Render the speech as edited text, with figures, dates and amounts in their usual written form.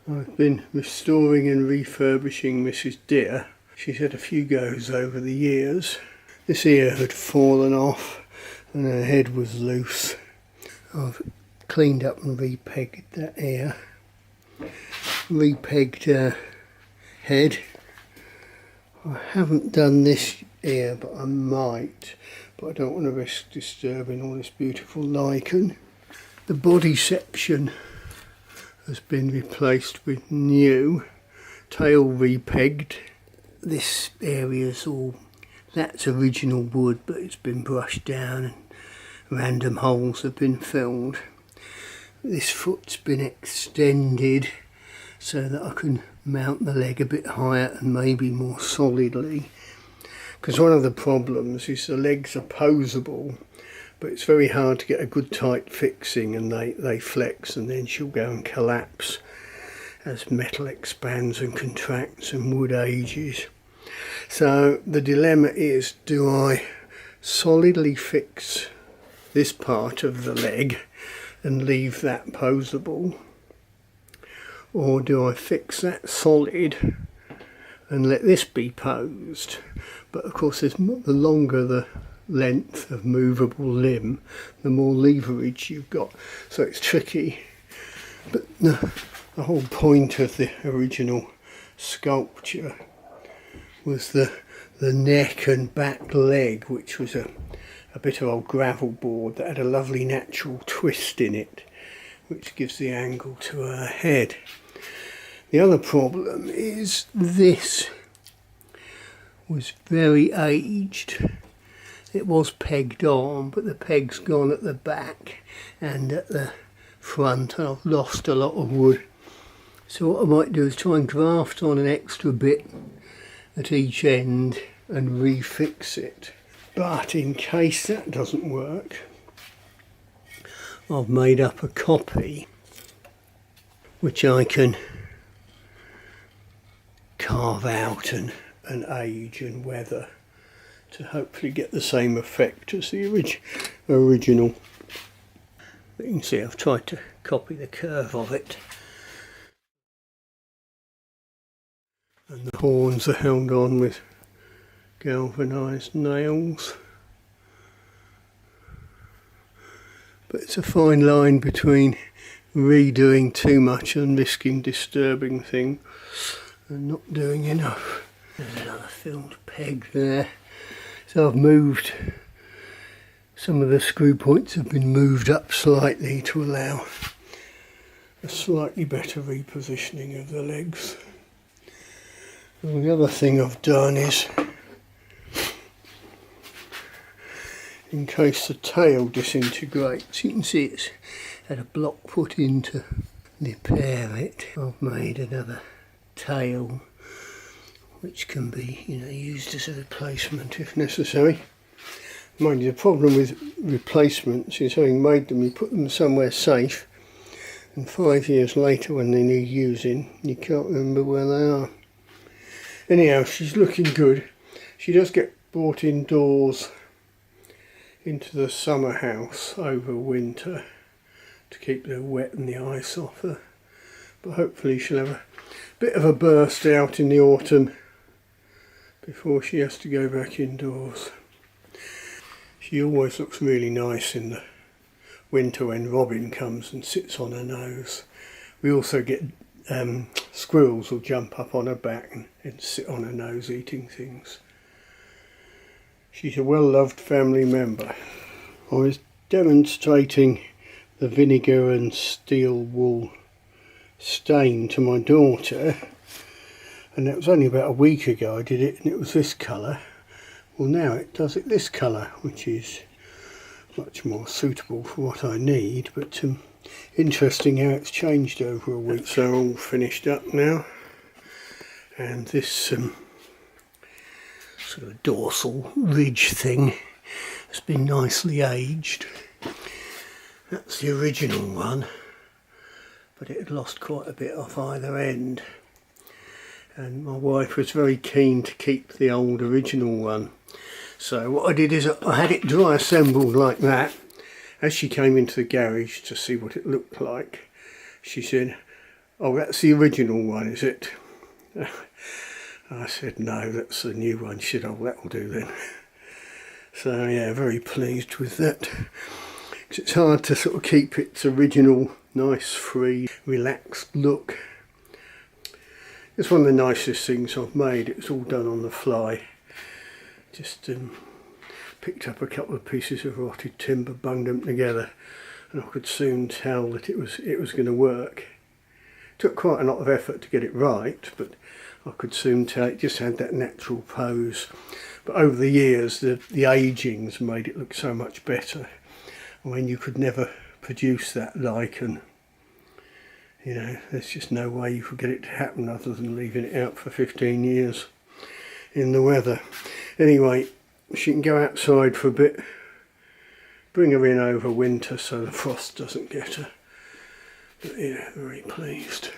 I've been restoring and refurbishing Mrs Deer. She's had a few goes over the years. This ear had fallen off and her head was loose. I've cleaned up and repegged that ear. Repegged her head. I haven't done this ear, but I might. But I don't want to risk disturbing all this beautiful lichen. The body section has been replaced with new, tail repegged. This area's all, that's original wood, but it's been brushed down and random holes have been filled. This foot's been extended so that I can mount the leg a bit higher and maybe more solidly. Because one of the problems is the legs are posable, but it's very hard to get a good tight fixing, and they flex and then she'll go and collapse as metal expands and contracts and wood ages. So the dilemma is, do I solidly fix this part of the leg and leave that posable, or do I fix that solid and let this be posed? But of course, the longer the length of movable limb, the more leverage you've got, so it's tricky. But the whole point of the original sculpture was the neck and back leg, which was a bit of old gravel board that had a lovely natural twist in it, which gives the angle to her head. The other problem is this was very aged. It was pegged on, but the peg's gone at the back and at the front, and I've lost a lot of wood. So what I might do is try and graft on an extra bit at each end and refix it. But in case that doesn't work, I've made up a copy which I can carve out and age and weather to hopefully get the same effect as the original. But you can see I've tried to copy the curve of it, and the horns are held on with galvanised nails. But it's a fine line between redoing too much and risking disturbing things and not doing enough. There's another filled peg there. So I've moved, some of the screw points have been moved up slightly to allow a slightly better repositioning of the legs. And the other thing I've done is, in case the tail disintegrates, you can see it's had a block put in to repair it. I've made another tail which can be, used as a replacement if necessary. Mind you, the problem with replacements is, having made them, you put them somewhere safe, and 5 years later when they need using, you can't remember where they are. Anyhow, she's looking good. She does get brought indoors into the summer house over winter to keep the wet and the ice off her, but hopefully she'll have a bit of a burst out in the autumn before she has to go back indoors. She always looks really nice in the winter when Robin comes and sits on her nose. We also get squirrels will jump up on her back and sit on her nose eating things. She's a well-loved family member. I was demonstrating the vinegar and steel wool stain to my daughter, and that was only about a week ago I did it, and it was this colour. Well, now it does it this colour, which is much more suitable for what I need, but interesting how it's changed over a week. So all finished up now, and this sort of dorsal ridge thing has been nicely aged. That's the original one, but it had lost quite a bit off either end, and my wife was very keen to keep the old original one. So what I did is I had it dry assembled like that. As she came into the garage to see what it looked like, she said, Oh, that's the original one, is it? I said no, that's the new one. She said, oh, that'll do then. So yeah, very pleased with that. It's hard to sort of keep its original nice, free, relaxed look. It's one of the nicest things I've made. It's all done on the fly. Just picked up a couple of pieces of rotted timber, bunged them together, and I could soon tell that it was going to work. It took quite a lot of effort to get it right, but I could soon tell it just had that natural pose. But over the years, the ageing's made it look so much better. When you could never produce that lichen, you know, there's just no way you could get it to happen other than leaving it out for 15 years in the weather. Anyway, she can go outside for a bit, bring her in over winter so the frost doesn't get her. But yeah, very pleased.